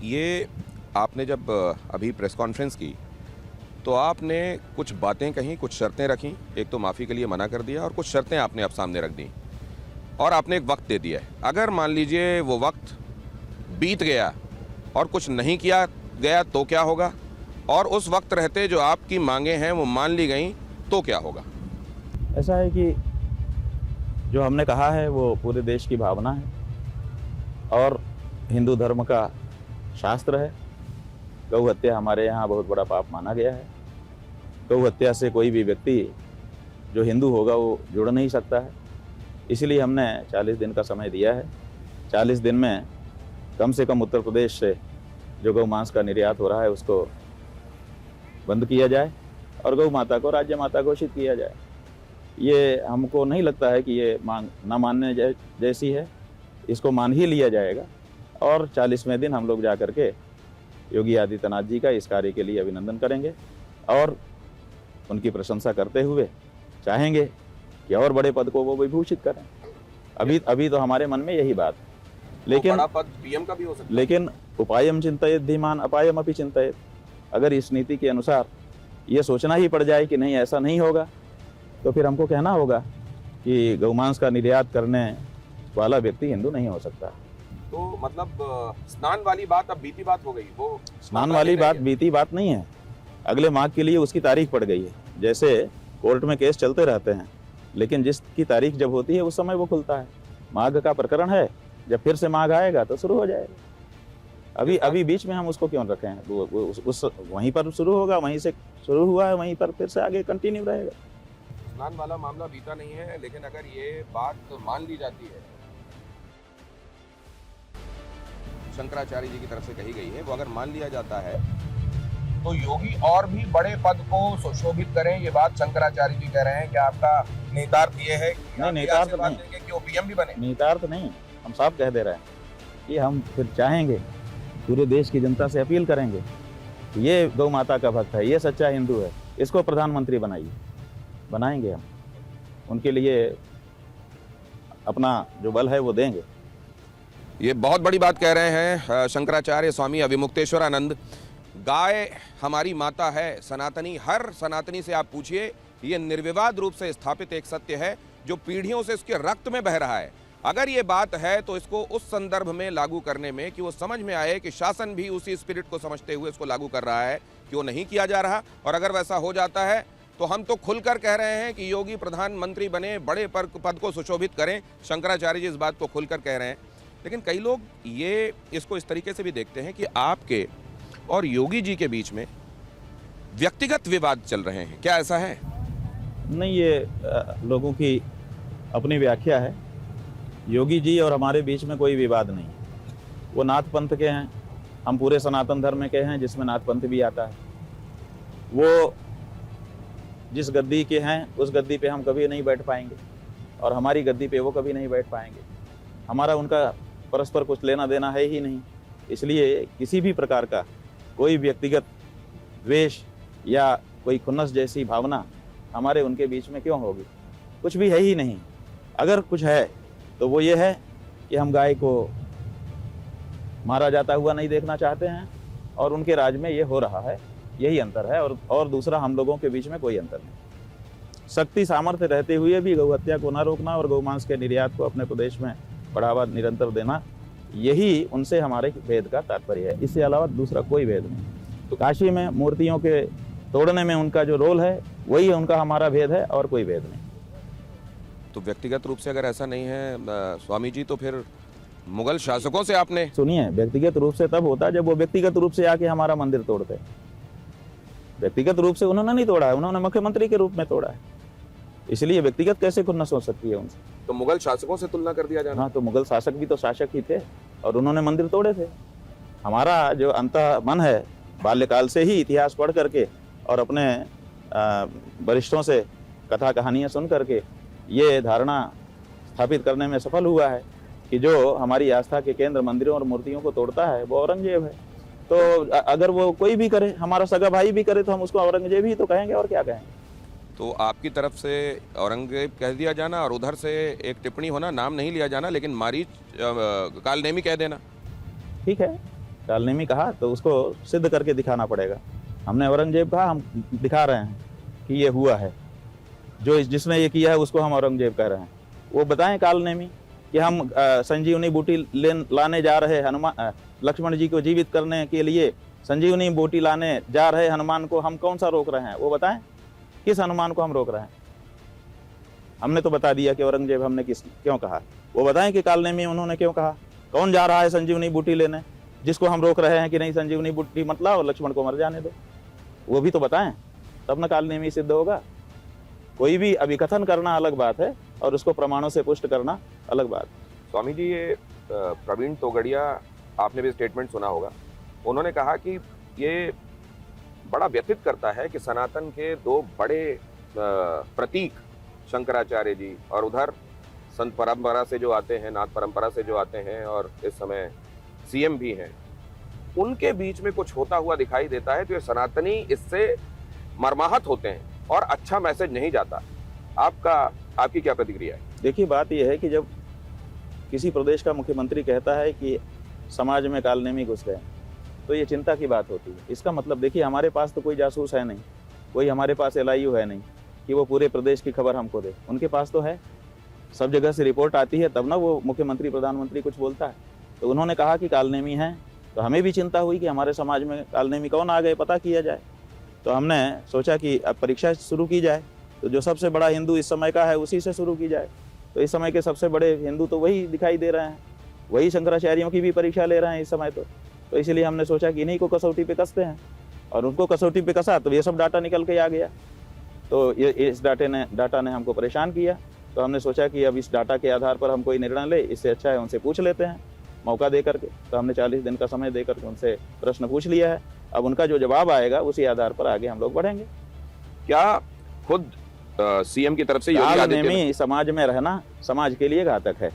ये आपने जब अभी प्रेस कॉन्फ्रेंस की तो आपने कुछ बातें कहीं, कुछ शर्तें रखी। एक तो माफ़ी के लिए मना कर दिया और कुछ शर्तें आपने अब सामने रख दी और आपने एक वक्त दे दिया है। अगर मान लीजिए वो वक्त बीत गया और कुछ नहीं किया गया तो क्या होगा? और उस वक्त रहते जो आपकी मांगें हैं वो मान ली गई तो क्या होगा? ऐसा है कि जो हमने कहा है वो पूरे देश की भावना है और हिंदू धर्म का शास्त्र है। गौ हत्या हमारे यहाँ बहुत बड़ा पाप माना गया है। गौ हत्या से कोई भी व्यक्ति जो हिंदू होगा वो जुड़ नहीं सकता है। इसलिए हमने 40 दिन का समय दिया है। 40 दिन में कम से कम उत्तर प्रदेश से जो गौ मांस का निर्यात हो रहा है उसको बंद किया जाए और गौ माता को राज्य माता घोषित किया जाए। ये हमको नहीं लगता है कि ये मांग न मानने जैसी है। इसको मान ही लिया जाएगा और 40वें दिन हम लोग जा कर के योगी आदित्यनाथ जी का इस कार्य के लिए अभिनंदन करेंगे और उनकी प्रशंसा करते हुए चाहेंगे कि और बड़े पद को वो विभूषित करें। अभी तो हमारे मन में यही बात है। लेकिन बड़ा पद पीएम का भी हो सकता है। लेकिन उपायम चिंतयेत धीमान अपायम अपि चिंतयेत। अगर इस नीति के अनुसार ये सोचना ही पड़ जाए कि नहीं ऐसा नहीं होगा तो फिर हमको कहना होगा कि गौमांस का निर्यात करने वाला व्यक्ति हिंदू नहीं हो सकता। तो मतलब स्नान वाली बात अब बीती बात हो गई। वो स्नान वाली बात बीती बात नहीं है। अगले माघ के लिए उसकी तारीख पड़ गई है। जैसे कोर्ट में केस चलते रहते हैं लेकिन जिसकी तारीख जब होती है उस समय वो खुलता है। माघ का प्रकरण है, जब फिर से माघ आएगा तो शुरू हो जाएगा। अभी बीच में हम उसको क्यों रखें? उस वहीं पर शुरू होगा, वहीं से शुरू हुआ है, वहीं पर फिर से आगे कंटिन्यू रहेगा। स्नान वाला मामला बीता नहीं है, लेकिन अगर ये बात मान ली जाती है, शंकराचार्य जी की तरफ से कही गई है, वो अगर मान लिया जाता है तो योगी और भी बड़े पद को सुशोभित करें। ये बात शंकराचार्य जी कह रहे हैं कि आपका नेतार्थ ये है कि नहीं, नेतार्थ नहीं कि वो पीएम भी बने। नेतार्थ नहीं, हम साफ कह दे रहे हैं कि हम फिर चाहेंगे, पूरे देश की जनता से अपील करेंगे, ये गौ माता का भक्त है, ये सच्चा हिंदू है, इसको प्रधानमंत्री बनाइए। बनाएंगे हम, उनके लिए अपना जो बल है वो देंगे। ये बहुत बड़ी बात कह रहे हैं शंकराचार्य स्वामी अविमुक्तेश्वरानंद। गाय हमारी माता है, सनातनी, हर सनातनी से आप पूछिए, ये निर्विवाद रूप से स्थापित एक सत्य है जो पीढ़ियों से उसके रक्त में बह रहा है। अगर ये बात है तो इसको उस संदर्भ में लागू करने में कि वो समझ में आए कि शासन भी उसी स्पिरिट को समझते हुए इसको लागू कर रहा है कि वो नहीं किया जा रहा। और अगर वैसा हो जाता है तो हम तो खुलकर कह रहे हैं कि योगी प्रधानमंत्री बने, बड़े पद को सुशोभित करें। शंकराचार्य जी इस बात को खुलकर कह रहे हैं। लेकिन कई लोग ये इसको इस तरीके से भी देखते हैं कि आपके और योगी जी के बीच में व्यक्तिगत विवाद चल रहे हैं। क्या ऐसा है? नहीं, ये लोगों की अपनी व्याख्या है। योगी जी और हमारे बीच में कोई विवाद नहीं। वो नाथ पंथ के हैं, हम पूरे सनातन धर्म के हैं जिसमें नाथ पंथ भी आता है। वो जिस गद्दी के हैं उस गद्दी पे हम कभी नहीं बैठ पाएंगे और हमारी गद्दी पे वो कभी नहीं बैठ पाएंगे। हमारा उनका परस्पर कुछ लेना देना है ही नहीं। इसलिए किसी भी प्रकार का कोई व्यक्तिगत द्वेष या कोई खुन्नस जैसी भावना हमारे उनके बीच में क्यों होगी? कुछ भी है ही नहीं। अगर कुछ है तो वो ये है कि हम गाय को मारा जाता हुआ नहीं देखना चाहते हैं और उनके राज में ये हो रहा है, यही अंतर है। और दूसरा, हम लोगों के बीच में कोई अंतर नहीं। शक्ति सामर्थ्य रहते हुए भी गौ हत्या को न रोकना और गौ मांस के निर्यात को अपने प्रदेश में बढ़ावा निरंतर देना, यही उनसे हमारे भेद का तात्पर्य है। इससे अलावा दूसरा कोई भेद नहीं। तो काशी में मूर्तियों के तोड़ने में उनका जो रोल है वही उनका हमारा भेद है और कोई भेद नहीं। तो व्यक्तिगत रूप से अगर ऐसा नहीं है स्वामी जी, तो फिर मुगल शासकों से आपने सुनिए, व्यक्तिगत रूप से तब होता जब वो व्यक्तिगत रूप से आके हमारा मंदिर तोड़ते। व्यक्तिगत रूप से उन्होंने नहीं तोड़ा है, उन्होंने मुख्यमंत्री के रूप में तोड़ा है। इसलिए व्यक्तिगत कैसे खुन्नस हो सकती है उनसे? तो मुगल शासकों से तुलना कर दिया जाना। हाँ, तो मुगल शासक भी तो शासक ही थे और उन्होंने मंदिर तोड़े थे। हमारा जो अंतः मन है, बाल्यकाल से ही इतिहास पढ़ करके और अपने वरिष्ठों से कथा कहानियाँ सुन करके ये धारणा स्थापित करने में सफल हुआ है कि जो हमारी आस्था के केंद्र मंदिरों और मूर्तियों को तोड़ता है वो औरंगजेब है। तो अगर वो कोई भी करे, हमारा सगा भाई भी करे, तो हम उसको औरंगजेब ही तो कहेंगे, और क्या कहेंगे। तो आपकी तरफ से औरंगजेब कह दिया जाना और उधर से एक टिप्पणी होना, नाम नहीं लिया जाना, लेकिन मारीच कालनेमी कह देना। ठीक है, कालनेमी कहा तो उसको सिद्ध करके दिखाना पड़ेगा। हमने औरंगजेब कहा, हम दिखा रहे हैं कि ये हुआ है। जिसने ये किया है उसको हम औरंगजेब कह रहे हैं। वो बताएं कालनेमी कि हम संजीवनी बूटी लाने जा रहे हनुमान, लक्ष्मण जी को जीवित करने के लिए संजीवनी बूटी लाने जा रहे हनुमान को हम कौन सा रोक रहे हैं, वो बताएं किस हनुमान को हम रोक रहे हैं। हमने तो बता दिया कि औरंगजेब हमने क्यों कहा, वो बताएं कि कालनेमी उन्होंने क्यों कहा, कौन जा रहा है संजीवनी बूटी लेने, जिसको हम रोक रहे हैं कि नहीं संजीवनी बूटी मत लाओ, लक्ष्मण को मर जाने दो, वो भी तो बताएं, तब न कालनेमी सिद्ध होगा। कोई भी अभिकथन करना अलग बात है और उसको प्रमाणों से पुष्ट करना अलग बात। स्वामी जी, ये प्रवीण तोगड़िया, आपने भी स्टेटमेंट सुना होगा, उन्होंने कहा कि ये बड़ा व्यथित करता है कि सनातन के दो बड़े प्रतीक शंकराचार्य जी और उधर संत परंपरा से जो आते हैं, नाथ परंपरा से जो आते हैं और इस समय सीएम भी हैं, उनके बीच में कुछ होता हुआ दिखाई देता है तो ये सनातनी इससे मर्माहत होते हैं और अच्छा मैसेज नहीं जाता। आपकी क्या प्रतिक्रिया है? देखिए, बात यह है कि जब किसी प्रदेश का मुख्यमंत्री कहता है कि समाज में कालनेमी घुस गए तो ये चिंता की बात होती है। इसका मतलब देखिए, हमारे पास तो कोई जासूस है नहीं, कोई हमारे पास LIU है नहीं कि वो पूरे प्रदेश की खबर हमको दे। उनके पास तो है, सब जगह से रिपोर्ट आती है, तब ना वो मुख्यमंत्री प्रधानमंत्री कुछ बोलता है। तो उन्होंने कहा कि कालनेमी है, तो हमें भी चिंता हुई कि हमारे समाज में कालनेमी कौन आ गए, पता किया जाए। तो हमने सोचा कि अब परीक्षा शुरू की जाए, तो जो सबसे बड़ा हिंदू इस समय का है उसी से शुरू की जाए। तो इस समय के सबसे बड़े हिंदू तो वही दिखाई दे रहे हैं, वही शंकराचार्यों की भी परीक्षा ले रहे हैं इस समय। तो इसलिए हमने सोचा कि इन्हीं को कसौटी पे कसते हैं, और उनको कसौटी पे कसा तो ये सब डाटा निकल के आ गया। तो ये इस डाटा ने हमको परेशान किया। तो हमने सोचा कि अब इस डाटा के आधार पर हम कोई निर्णय ले, इससे अच्छा है उनसे पूछ लेते हैं मौका दे करके। तो हमने 40 दिन का समय दे करके उनसे प्रश्न पूछ लिया है। अब उनका जो जवाब आएगा उसी आधार पर आगे हम लोग बढ़ेंगे। क्या खुद सीएम की तरफ से योगी आदित्यनाथ कालनेमी समाज में रहना समाज के लिए घातक है।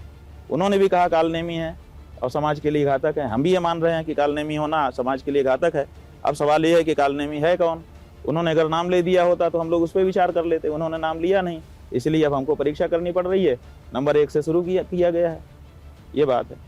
उन्होंने भी कहा कालनेमी है और समाज के लिए घातक है। हम भी ये मान रहे हैं कि कालनेमी होना समाज के लिए घातक है। अब सवाल ये है कि कालनेमी है कौन। उन्होंने अगर नाम ले दिया होता तो हम लोग उस पर विचार कर लेते, उन्होंने नाम लिया नहीं, इसलिए अब हमको परीक्षा करनी पड़ रही है। नंबर 1 से शुरू किया गया है, ये बात है।